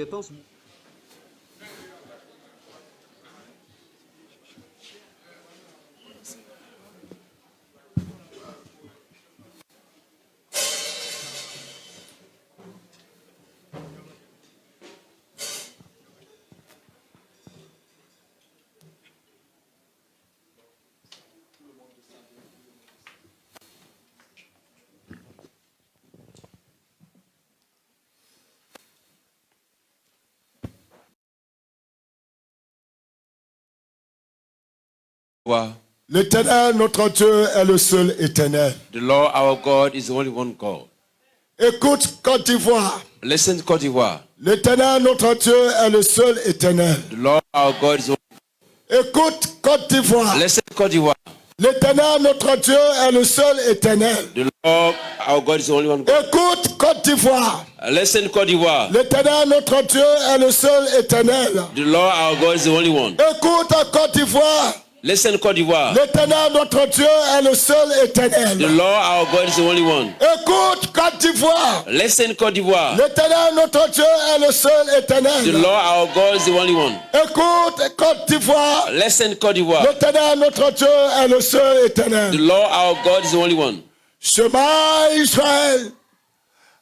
pense. L'Éternel, notre Dieu, est le seul éternel. The Lord our God is the only one God. Écoute, Côte d'Ivoire. Listen, Côte d'Ivoire. L'Éternel, notre Dieu, est le seul éternel. The Lord our God is the only... Écoute, Côte d'Ivoire. Listen, Côte d'Ivoire. L'Éternel, notre Dieu, est le seul éternel. The Lord our God is the only one God. Écoute, Côte d'Ivoire. Listen, Côte d'Ivoire. L'Éternel, notre Dieu, est le seul éternel. The Lord our God is the only one. Écoute, Côte d'Ivoire. Listen, Côte d'Ivoire. L'Éternel, notre Dieu, est le seul éternel. The Lord our God is the only one. Écoute, Côte d'Ivoire. Listen, Côte d'Ivoire. L'Éternel, notre Dieu, est le seul éternel. The Lord our God is the only one. Écoute, Côte d'Ivoire. Listen, Côte d'Ivoire. L'Éternel, notre Dieu, est le seul éternel. The Lord our God is the only one. Shema Israël.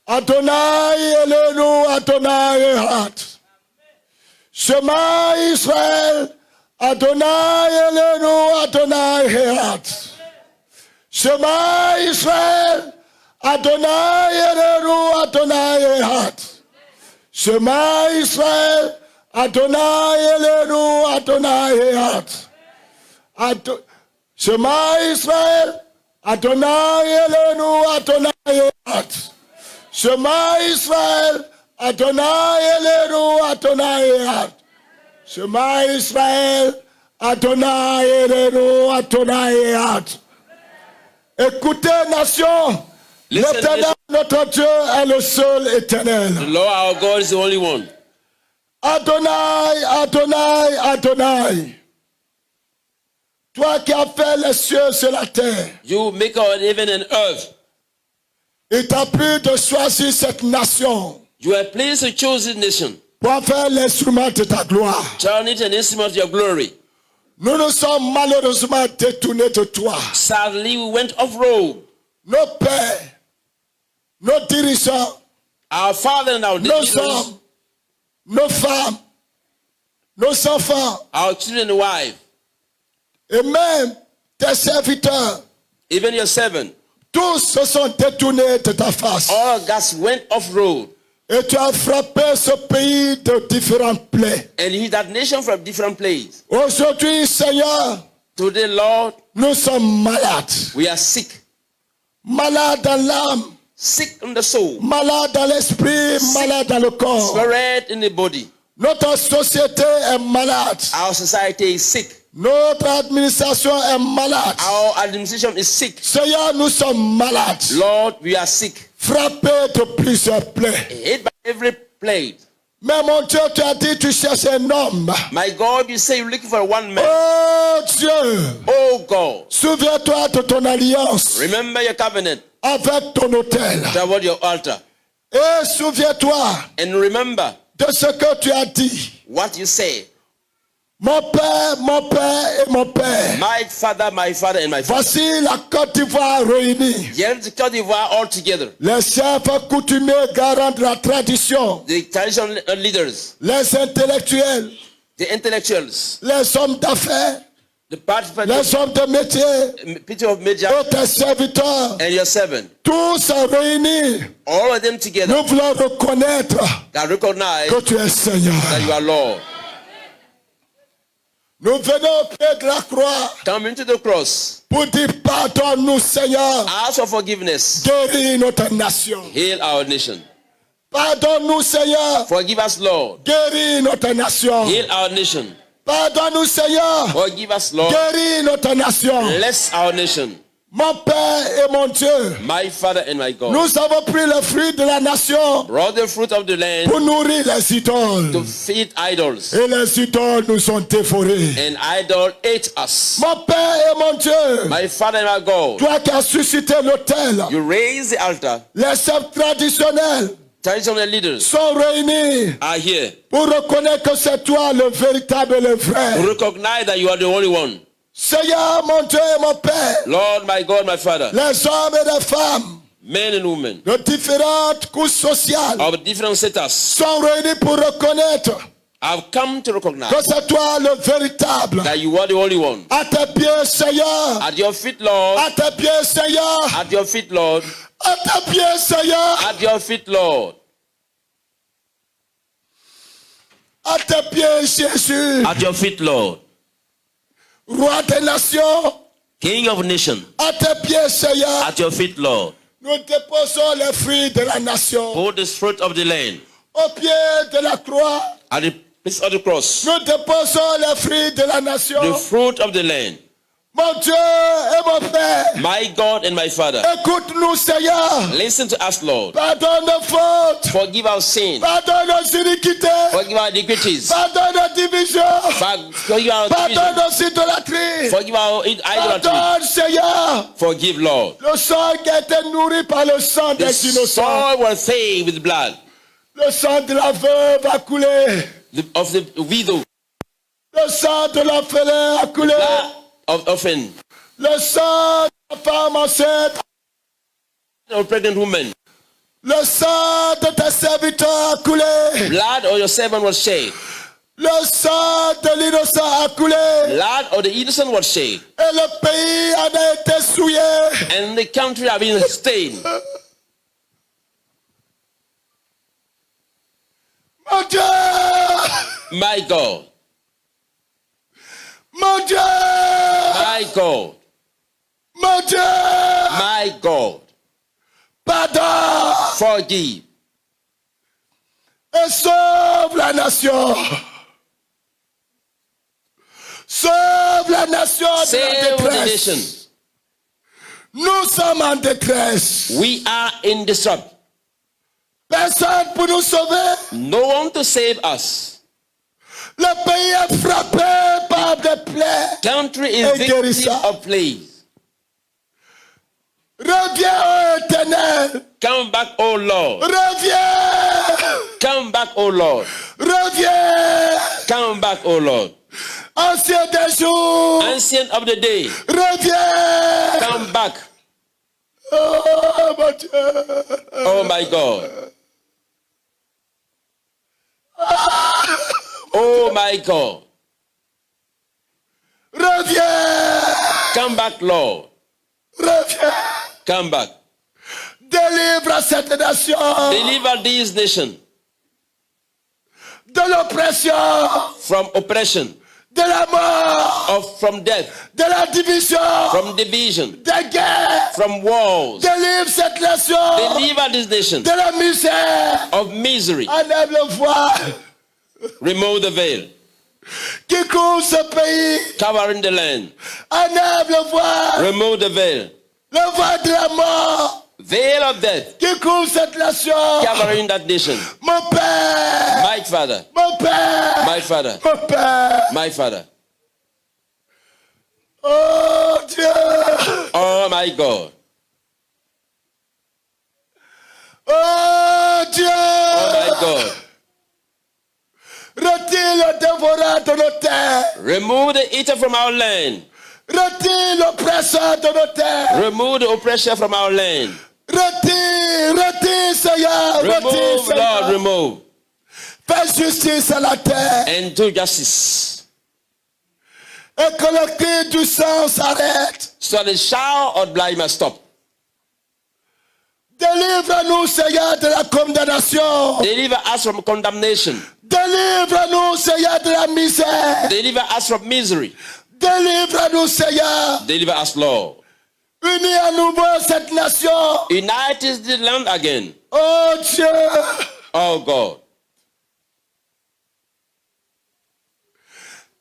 Adonai Elenu, Adonai Echad. Shema Israël. Adonai Elenu, Adonai Echad. Shema Israël. Adonai Elenu, Adonai Echad. Shema Israël. Adonai Elenu, Adonai Echad. Shema Israël. Adonai Elenu, Adonai Echad. Shema Israël. Adonai Elenu, Adonai Echad. Shema Israël. Adonai Elenu, Adonai Echad. Écoutez, nation. L'Éternel, notre Dieu, est le seul éternel. The Lord our God is the only one. Adonai, Adonai, Adonai. Toi qui as fait les cieux sur la terre. You make our heaven and earth. Il t'a plu de choisir cette nation. You are pleased to choose this nation. Pour faire l'instrument de ta gloire. Turn it an instrument of your glory. Nous nous sommes malheureusement détournés de toi. Sadly, we went off road. Nos pères, nos dirigeants, our father and our nos hommes, nos femmes, nos enfants, our children and wife, et même tes serviteurs, even your servant, tous se sont détournés de ta face. All God's went off road. Et tu as frappé ce pays de différentes plaies. And he that nation from different places. Aujourd'hui, Seigneur, today, Lord, nous sommes malades. We are sick. Malades dans l'âme. Sick in the soul. Malades dans l'esprit, malades dans le corps. Spirit in the body. Notre société est malade. Our society is sick. Notre administration est malade. Our administration is sick. Seigneur, nous sommes malades. Lord, we are sick. Frappés de plusieurs plaies. Hit by every plague. Mais mon Dieu, tu as dit tu cherches un homme. My God, you say you're looking for one man. Oh Dieu. Oh God. Souviens-toi de ton alliance. Remember your covenant. Avec ton autel. Toward your altar. Et souviens-toi. And remember. De ce que tu as dit. What you say. Mon père et mon père. My father and my father. Voici la Côte d'Ivoire réunie. Here's the Côte d'Ivoire all together. Les chefs coutumiers garants de la tradition. The traditional leaders. Les intellectuels. The intellectuals. Les hommes d'affaires. Les hommes de métier. People of media. Et tes serviteurs. And your servant. Tous sont réunis. All of them together. Nous voulons reconnaître que tu es Seigneur. That you are Lord. Nous venons au pied de la croix. Come into the cross. Pour dire pardonne-nous, Seigneur. Ask for forgiveness. Guéris notre nation. Heal our nation. Pardonne-nous, Seigneur. Forgive us, Lord. Guéris notre nation. Heal our nation. Pardonne-nous, Seigneur. Forgive us, Lord. Guéris notre nation. Bless our nation. Mon Père et mon Dieu. My Father and my God. Nous avons pris le fruit de la nation. Brought the fruit of the land. Pour nourrir les idoles. To feed idols. Et les idoles nous ont dévorés. And idol ate us. Mon Père et mon Dieu. My Father and my God. Toi qui as suscité l'autel. You raise the altar. Les chefs traditionnels. traditional leaders sont réunis are here pour reconnaître que c'est toi le véritable et le to vrai. recognize that you are the only one. Seigneur, mon Dieu et mon Père, Lord, my God, my Father, les hommes et les femmes men and women de différentes couches sociales of different status sont réunis pour reconnaître have come to recognize que c'est toi le véritable. that you are the only one. À tes pieds, Seigneur. At your feet, Lord. À tes pieds, Seigneur. At your feet, Lord. À tes pieds, Seigneur. At your feet, Lord. À tes pieds, Jésus. At your feet, Lord. Roi des nations. King of nations. À tes pieds, Seigneur. At your feet, Lord. Nous déposons les fruits de la nation. Put the fruit of the land Au pied de la croix. at the place of the cross. Nous déposons les fruits de la nation. The fruit of the land. Mon Dieu et mon Père. My God and my Father. Écoute-nous, Seigneur. Listen to us, Lord. Pardonne nos fautes. Forgive our sin. Pardonne nos iniquités. Forgive our iniquities. Pardonne nos divisions. Forgive our Pardonne division. nos idolâtries. Forgive our idolatry. Pardonne, Seigneur. Forgive, Lord. Le sang qui a été nourri par le sang The des innocents. soil was saved with blood Le sang de la veuve a coulé. of the widow, Le sang de l'orphelin a coulé. blood of orphan, Le sang de la femme enceinte. of pregnant woman. Le sang de tes serviteurs a coulé. Blood of your servant was shed. Le sang de l'innocent a coulé. Blood of the innocent was shed. Et le pays en a été souillé. And the country have been stained. Mon Dieu. My God. Mon Dieu. My God. Mon Dieu. My God. Pardon. Forgive. Et sauve la nation. Sauve la nation de la Save the détresse. nation. Nous sommes en détresse. We are in distress. Personne pour nous sauver. No one to save us. Le pays est frappé par des plaies. Country is Et victim guérisseur. of plagues. Reviens, ô Éternel. Come back, O Lord. Reviens. Come back, O Lord. Reviens. Come back, O Lord. Ancien des jours. Ancient of the day. Reviens. Come back. Oh, mon Dieu. Oh my God. Oh my God. Reviens. Come back, Lord. Reviens. Come back. Délivre cette nation Deliver this nation de l'oppression, from oppression, de la mort, from death, de la division, from division, des guerres. from wars. Délivre cette nation Deliver this nation de la misère. of misery. Enlève le voile Remove the veil, qui couvre ce pays. covering the land. Enlève le voile, Remove the veil, le voile de la mort veil of death, qui couvre cette nation. covering that nation. Mon Père, My Father, mon Père, my Father, mon Père. my Father. Oh Dieu, Oh my God. oh Dieu. Oh my God. Retire le dévoreur de nos terres. Remove the eater from our land. Retire l'oppresseur de nos terres. Remove the oppressor from our land. Retire, Seigneur. Retire, Remove, Lord, Seigneur. remove. Fais justice à la terre. And do justice. Et que le cri du sang s'arrête. So the shower of blood must stop. Délivre-nous, Seigneur, de la condamnation. Deliver us from condemnation. Délivre-nous, Seigneur, de la misère. Deliver us from misery. Délivre-nous, Seigneur. Deliver us, Lord. Unis à nouveau cette nation. Unite the land again. Oh Dieu. Oh God.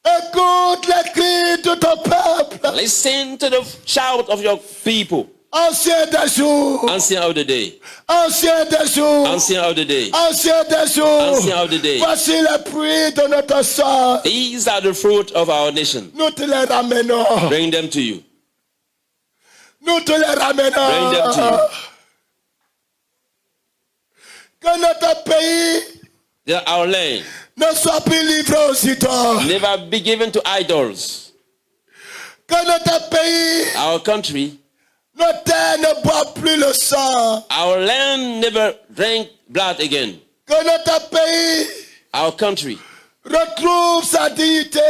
Écoute les cris de ton peuple. Listen to the shout of your people. Ancien des jours. Ancient of the day. Ancien des jours. Ancient of the day. Ancien des jours. Ancient of the day. Voici les fruits de notre sang. These are the fruit of our nation. Nous te les ramenons. Bring them to you. Nous te les ramenons. Bring them to you. Que notre pays that our land ne soit plus livré aux idoles. never be given to idols. Que notre pays, Our country, nos terres ne boivent plus le sang. our land never drank blood again. Que notre pays Our country retrouve sa dignité.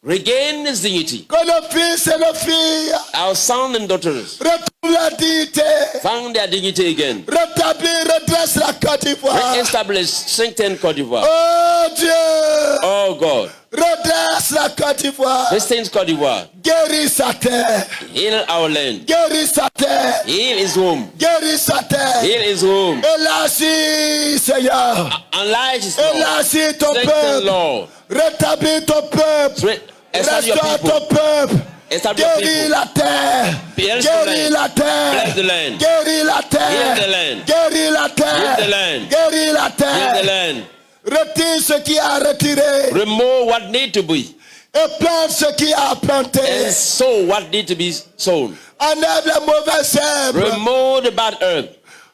regain its dignity. Que nos fils et nos filles Our sons and daughters retrouvent la dignité. found their dignity again. Rétablir, redresse la Côte d'Ivoire. Re-establish, strengthen Côte d'Ivoire. Oh Dieu, Oh God, redresse la Côte d'Ivoire. strengthen Côte d'Ivoire. Guéris sa terre. Heal our land. Guéris sa terre. Heal his home. Guéris sa terre. Heal his home. Élargis, Seigneur. Enlarge his Lord. Élargis ton Strengthen peuple. Lord. Rétablis ton peuple. Establish your Restaure people. ton peuple. Establish your Guéris people. la terre. Bless the Guéris land. la terre. Bless the land. Guéris la terre. Heal the land. Guéris la terre. Heal the land. Guéris la Heal the terre. land. Retire ce qui a retiré. Remove what need to be. Et plante ce qui a planté. And sow what need to be sown. Enlève les mauvaises herbes. Remove the bad herb.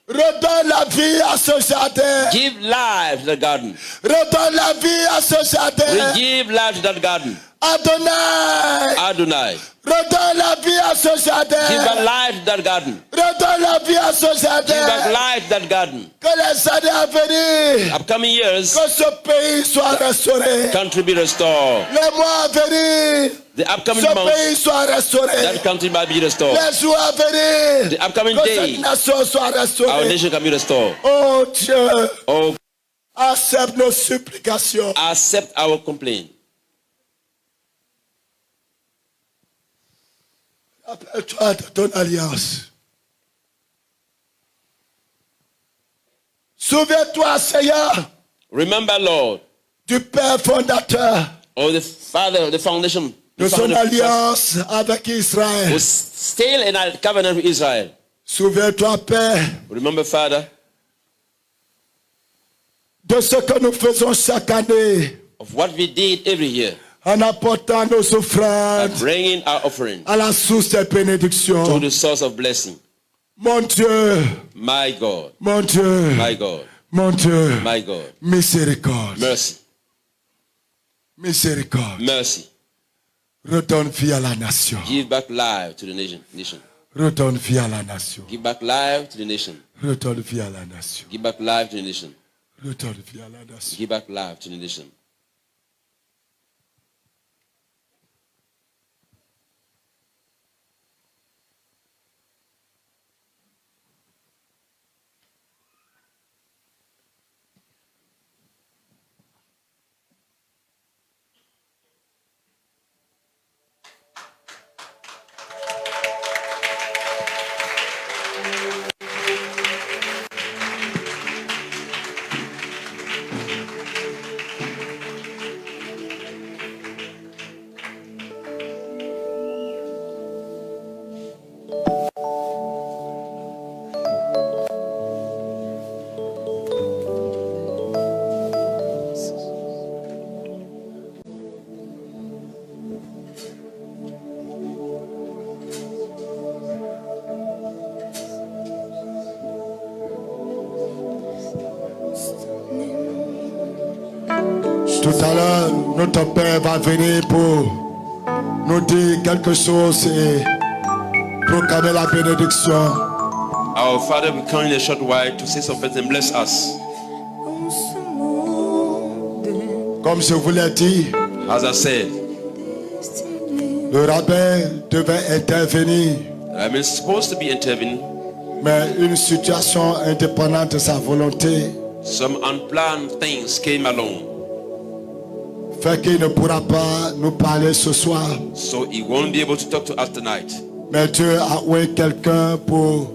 Redonne la vie à ce jardin. Give life to the garden. Redonne la vie à ce jardin. Give life to that garden. Adonai. Adonai. Redonne la vie à ce Give back jardin. life to that garden. Redonne la vie à ce Give back jardin. life to that garden. Que les années à venir, Upcoming years, que ce pays soit restauré. country be restored. Les mois à venir, The upcoming ce months, pays soit restauré. that country might be restored. Les jours à venir, The upcoming que day, cette nation soit our restaurée. nation can be restored. Oh Dieu, Oh, accepte nos supplications. accept our complaint. Rappelle-toi de ton alliance. Souviens-toi, Seigneur, Remember, Lord, du Père fondateur of the Father, the foundation, de the son founder alliance avec Israël. was still in a covenant with Israel. Souviens-toi, Père, Remember, Father, de ce que nous faisons chaque année of what we did every year, en apportant nos by offrandes bringing our offering à la source des to bénédictions. the source of blessing. Mon Dieu, My God, mon Dieu, my God, mon Dieu, my God. miséricorde, Mercy, miséricorde. mercy. Redonne vie à la nation. Give back life to the nation. Redonne vie à la nation. Give back life to the nation. Redonne vie à la nation. Give back life to the nation. Redonne vie à la nation. Give back life to the nation. Tout à l'heure, notre Père va venir pour nous dire quelque chose et proclamer la bénédiction. Our Father will come in a short while to say something and bless us. Comme je vous l'ai dit, As I said, le rabbin devait intervenir, I'm supposed to be intervening. mais une situation indépendante de sa volonté Some unplanned things came along, fait qu'il ne pourra pas nous parler ce soir. so he won't be able to talk to us tonight. Mais Dieu a oué quelqu'un pour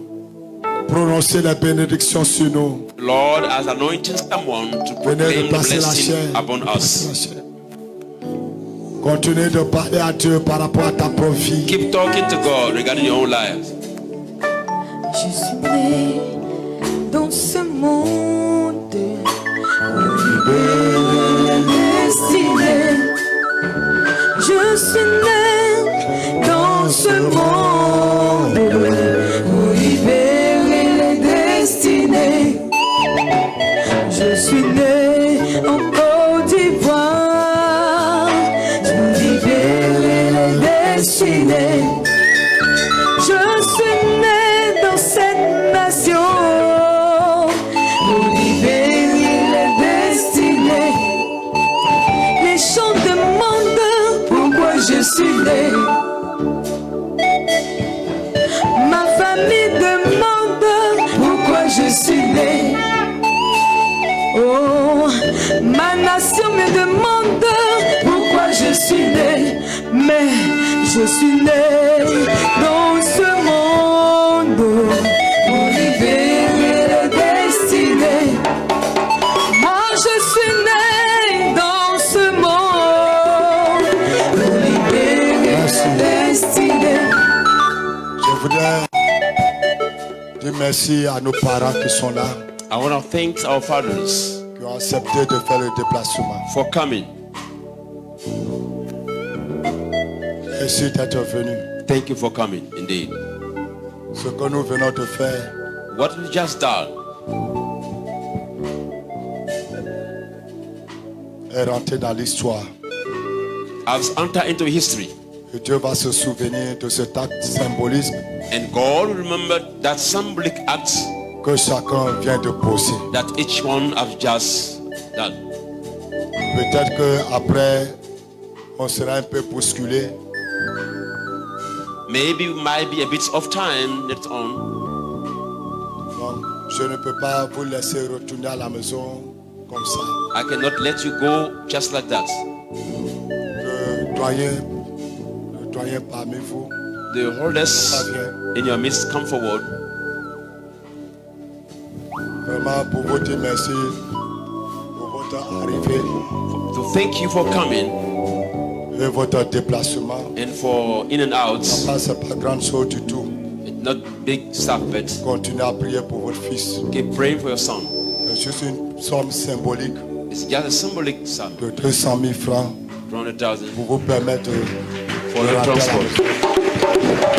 prononcer la bénédiction sur nous. Lord has anointed someone to Venez de proclaim the placer la blessing chair. upon us. Continuez de parler à Dieu par rapport à ta propre vie. Keep talking to God regarding your own lives. Je suis né dans ce monde où est destiné. Je suis né dans ce monde où libérer les destinées. suis né. Je suis né dans cette nation pour libérer les destinés. Les gens demandent pourquoi je suis né. Ma famille demande pourquoi je suis né. Oh, ma nation me demande pourquoi je suis né. Mais je suis né dans ce monde pour libérer les destinés. Moi je suis né dans ce monde pour libérer les destinés. Je voudrais dire merci à nos parents qui sont là, I want to thank our fathers qui ont accepté de faire le déplacement. for coming. Merci d'être venu. Thank you for coming, indeed. Ce que nous venons de faire What we just done est rentré dans l'histoire. has entered into history. Et Dieu va se souvenir de cet acte symbolisme And God will remember that symbolic act que chacun vient de poser. that each one have just done. Peut-être qu'après, on sera un peu bousculé. Maybe it might be a bit of time later on. Donc, je ne peux pas vous laisser retourner à la maison comme ça. I cannot let you go just like that. Le doyen parmi vous, The holders in your midst come forward vraiment pour vous dire merci pour votre arrivée to thank you for coming et votre déplacement. and for in and out. C'est pas grande chose du tout. It's not big stuff, but Continuez à prier pour votre fils. keep praying for your son. C'est juste une somme symbolique It's just a symbolic sum, de 200 000 francs 200,000 pour vous permettre de for your rentrer à la transport. maison.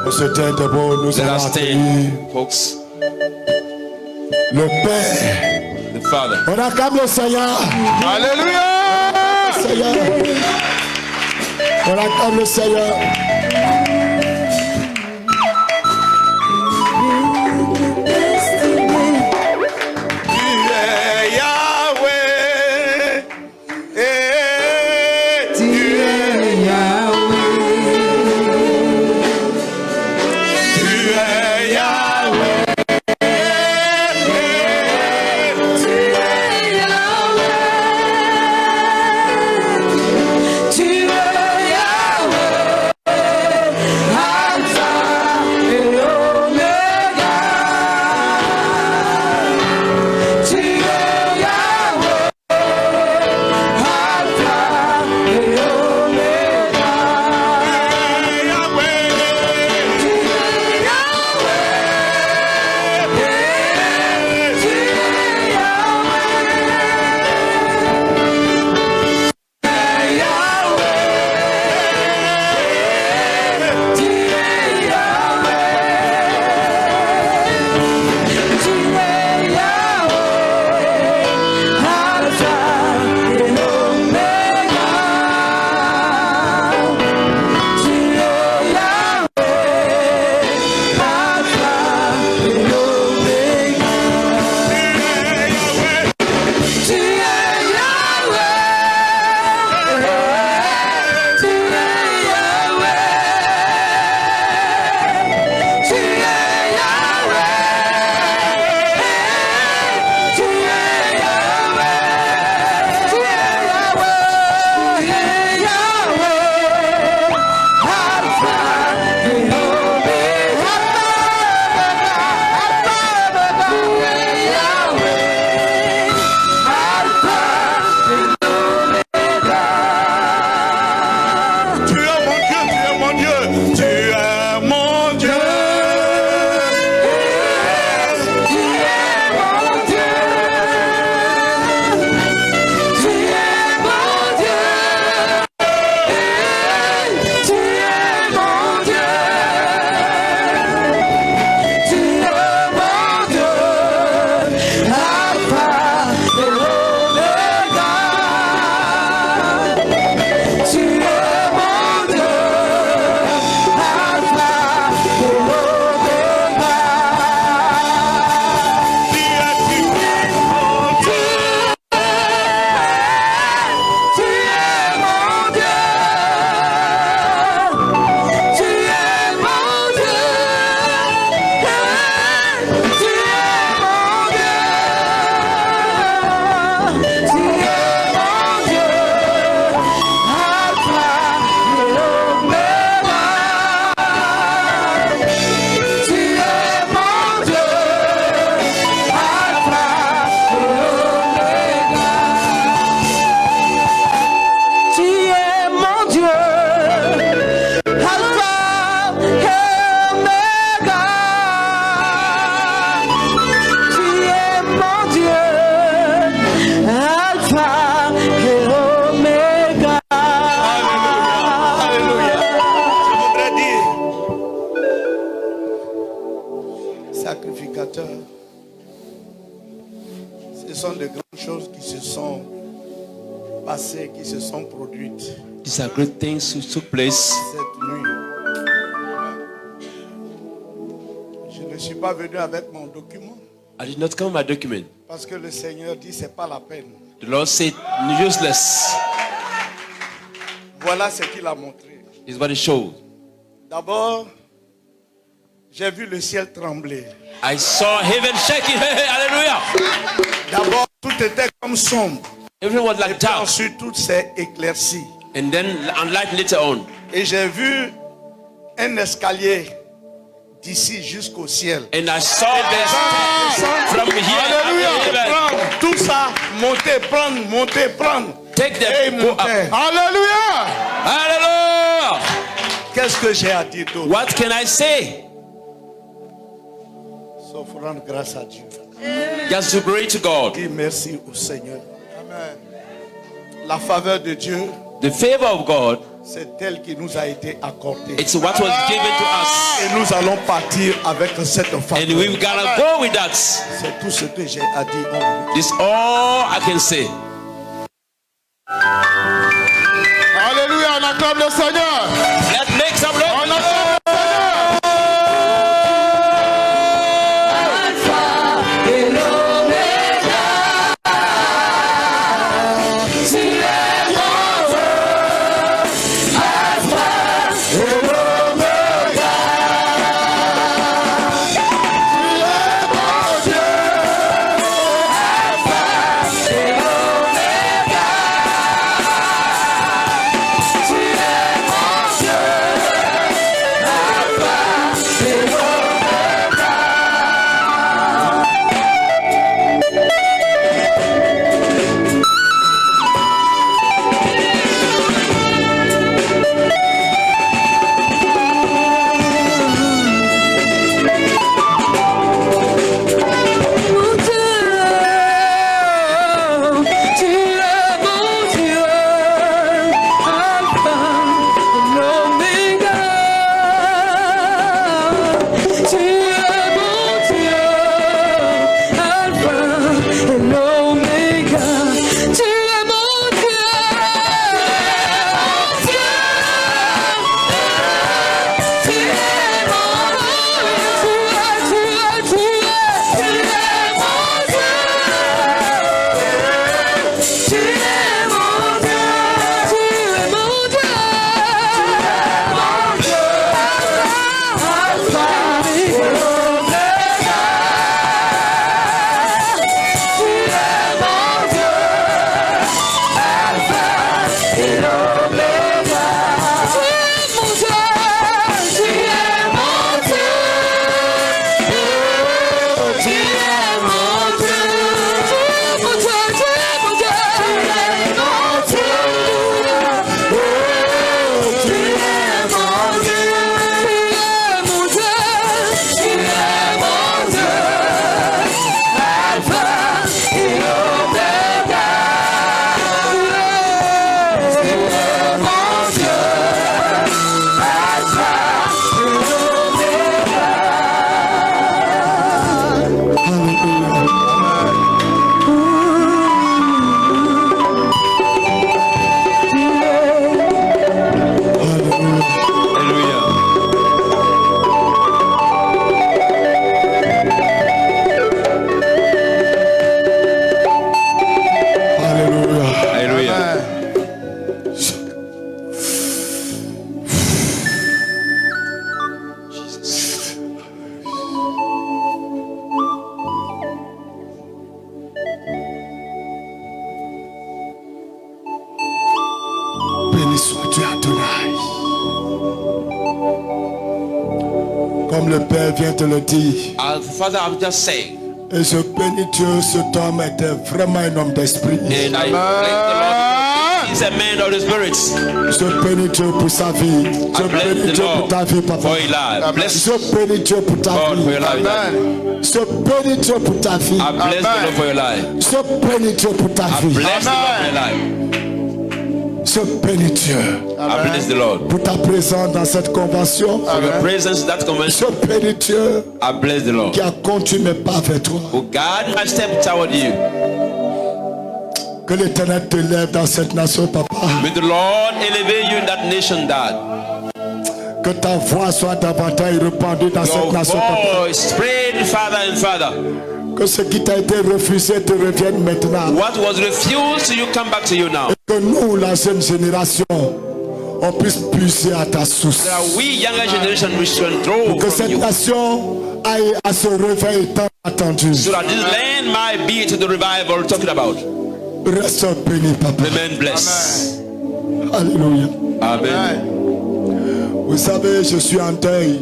On se tient debout, nous Let allons us accueillir stand, folks. le Père. The Father. On acclame le Seigneur. Hallelujah! Seigneur. On acclame le Seigneur. Tu es Yahweh. sont passées, qui se sont produites These are great things which took place. cette nuit. Je ne suis pas venu avec mon document I did not come with my document. parce que le Seigneur dit c'est pas la peine. The Lord said, useless Voilà ce qu'il a montré. is what it showed. D'abord, j'ai vu le ciel trembler. I saw heaven shaking. Hallelujah. D'abord, tout était comme sombre. Everything was Et like puis dark. ensuite, tout s'est éclairci. And then light later on. Et j'ai vu un escalier d'ici jusqu'au ciel. And I saw the stairs from here up to heaven. Prendre tout ça, monter, prendre. Take Et them, go up. monter. Alléluia. Hallelujah. Qu'est-ce que j'ai à dire d'autre? What can I say? Sauf rendre grâce à Dieu. Just to glory to God. Dis merci au Seigneur. Amen. La faveur de Dieu, The favor of God, c'est elle qui nous a été accordée. it's what was given to us. Et nous allons partir avec cette faveur. And we're gonna go with that. C'est tout ce que j'ai à dire. en This all I can say. Alléluia, on acclame le Seigneur. Let's make some noise. On acclame le Seigneur. Béni soit Dieu Adonai. Comme le Père vient de le dire. As Father, I'm just saying. Et je bénis Dieu, cet homme était vraiment un homme d'esprit. And I bless the Lord. He's a man of the spirits. Je bénis Dieu pour sa vie. Je I bless bénis the Dieu pour Lord ta vie, papa. for your life. Bless Je bénis Dieu pour ta God for vie. your life. Daddy. Je bénis Dieu pour ta vie. I bless the Lord for your life. Je bénis Dieu pour ta I vie. bless the Lord for your life. Je bénis Dieu I bless the Lord pour ta présence dans cette convention. for your presence in that convention. Je bénis Dieu I bless the Lord qui a conduit mes pas vers toi. who guide my step toward you. Que l'Éternel te lève dans cette nation, papa. May the Lord elevate you in that nation, Dad. Que ta voix soit davantage répandue dans cette Your nation, papa. voice spread farther and farther. Que ce qui t'a été refusé te revienne maintenant. What was refused to you come back to you now. Et que nous, la jeune génération, on puisse puiser à ta source. That we, younger generation, we should draw Que from cette you. nation aille à ce réveil tant attendu. So that this land might be to the revival talking about. Reste béni, papa. Remain blessed. Alléluia. Amen. Vous savez, je suis en deuil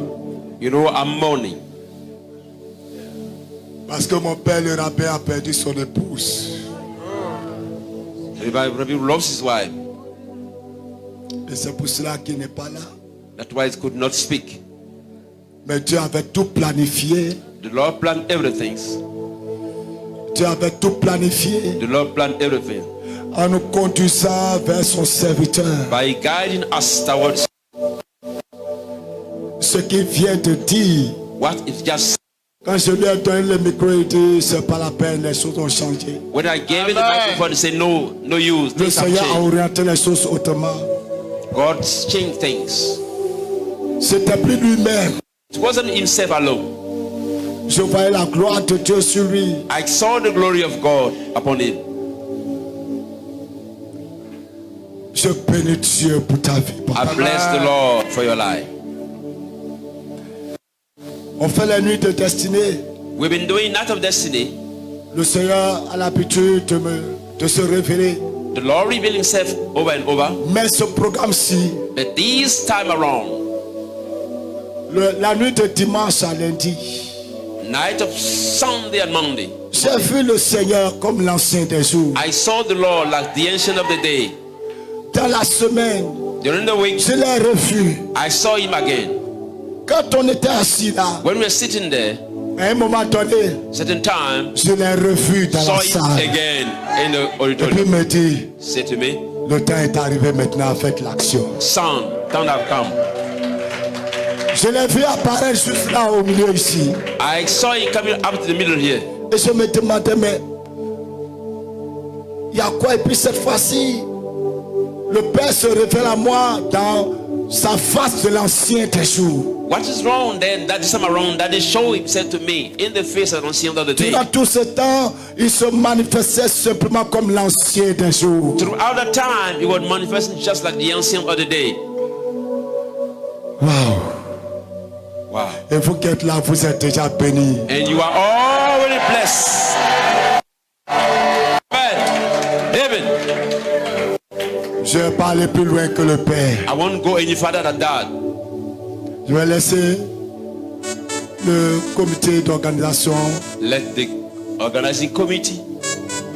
You know, I'm mourning parce que mon père, le rabbin, a perdu son épouse. Rabbi loves his wife. Et c'est pour cela qu'il n'est pas là. That's why he could not speak. Mais Dieu avait tout planifié. The Lord planned everything. Dieu avait tout planifié The Lord planned everything en nous conduisant vers son serviteur. by guiding us towards Ce qu'il vient de dire, what it just. quand je lui ai donné le micro, il dit c'est pas la peine, les choses ont changé. When I gave him the microphone, he said, no use. Le Things have Seigneur a changed. orienté les choses autrement. God changed things. C'était plus lui-même. It wasn't himself alone. Je voyais la gloire de Dieu sur lui. I saw the glory of God upon him. Je bénis Dieu pour ta vie, I papa. bless the Lord for your life. On fait la nuit de destinée. We've been doing Night of Destiny. Le Seigneur a l'habitude de se révéler. The Lord revealed himself over and over. Mais ce programme-ci, But this time around, la nuit de dimanche à lundi, night of Sunday and Monday, j'ai vu le Seigneur comme l'ancien des jours. I saw the Lord like the ancient of the day. Dans la semaine, During the week, je l'ai revu. I saw him again. Quand on était assis là, When we were sitting there, à un moment donné, certain time, je l'ai revu dans saw la him salle. again in the Et puis auditorium. il me dit, Said to me, le temps est arrivé maintenant, faites l'action. son, time have come. Je l'ai vu apparaître juste là au milieu ici. I saw him coming up to the middle here. Et je me demandais, mais il y a quoi? Et puis cette fois-ci, le Père se révèle à moi dans sa face de l'ancien des jours. What is wrong then that this time around that he showed himself to me in the face of the ancient of the day? Durant tout ce temps, il se manifestait simplement comme l'ancien des jours. Throughout the time, he was manifesting just like the ancient of the day. Wow. Wow. Et vous qui êtes là, vous êtes déjà bénis. And you are already blessed. Amen. David, Je vais pas aller plus loin que le Père. I won't go any further than that. Je vais laisser le comité d'organisation Let the organizing committee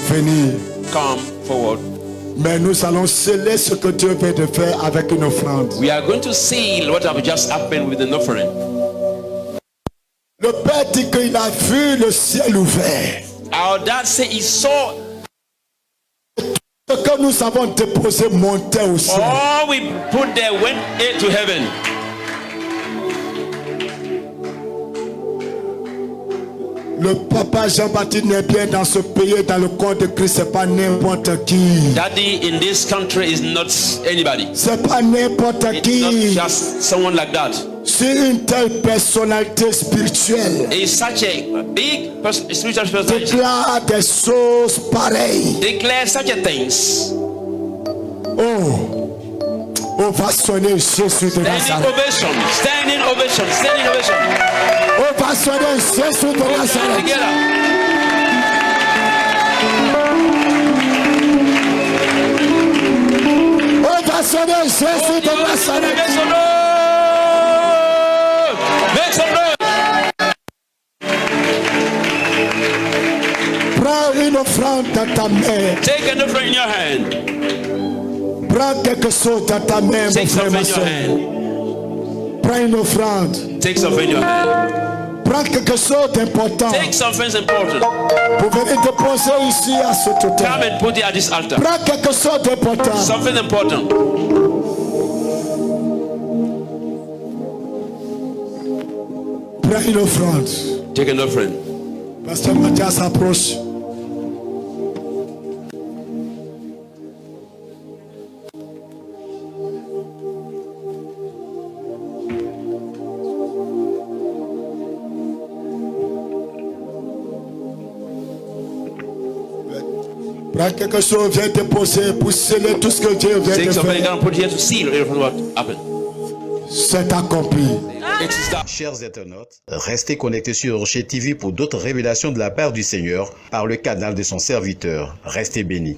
venir. come forward. Mais nous allons sceller ce que Dieu vient de faire avec une offrande. We are going to seal what have just happened with an offering. Le Père dit qu'il a vu le ciel ouvert. Our dad said he saw Ce que nous avons déposé montait au ciel. all we put there went into heaven. Le papa Jean-Baptiste n'est bien dans ce pays, dans le corps de Christ, c'est pas n'importe qui. Daddy in this country is not anybody. C'est pas n'importe It's qui. not just someone like that. C'est une telle personnalité spirituelle. He's such a big spiritual person. Déclare des choses pareilles. Declare such a things. Oh, on va sonner Jésus de Standing Nazareth. ovation. Standing ovation. Standing ovation. On va sonner Jésus de Stand Nazareth. together. On va sonner Jésus de Nazareth. Make some noise. Make some noise. Prends une offrande dans ta main. Take an offering in your hand. Prends quelque chose dans ta main, mon Take frère, something ma in your soeur. hand. Prends une offrande. Take something in your hand. Prends quelque chose d'important Take something important. pour venir déposer ici à ce Come autel. and put it at this altar. Prends quelque chose d'important. Something important. Prends une offrande. Take an offering. Pasteur Mathias approche. Là, quelque chose vient te poser pour sceller tout ce que Dieu vient Things de are going faire. to put here to seal everything what happened. C'est accompli. It is done. Chers internautes, restez connectés sur Rocher TV pour d'autres révélations de la part du Seigneur par le canal de son serviteur. Restez bénis.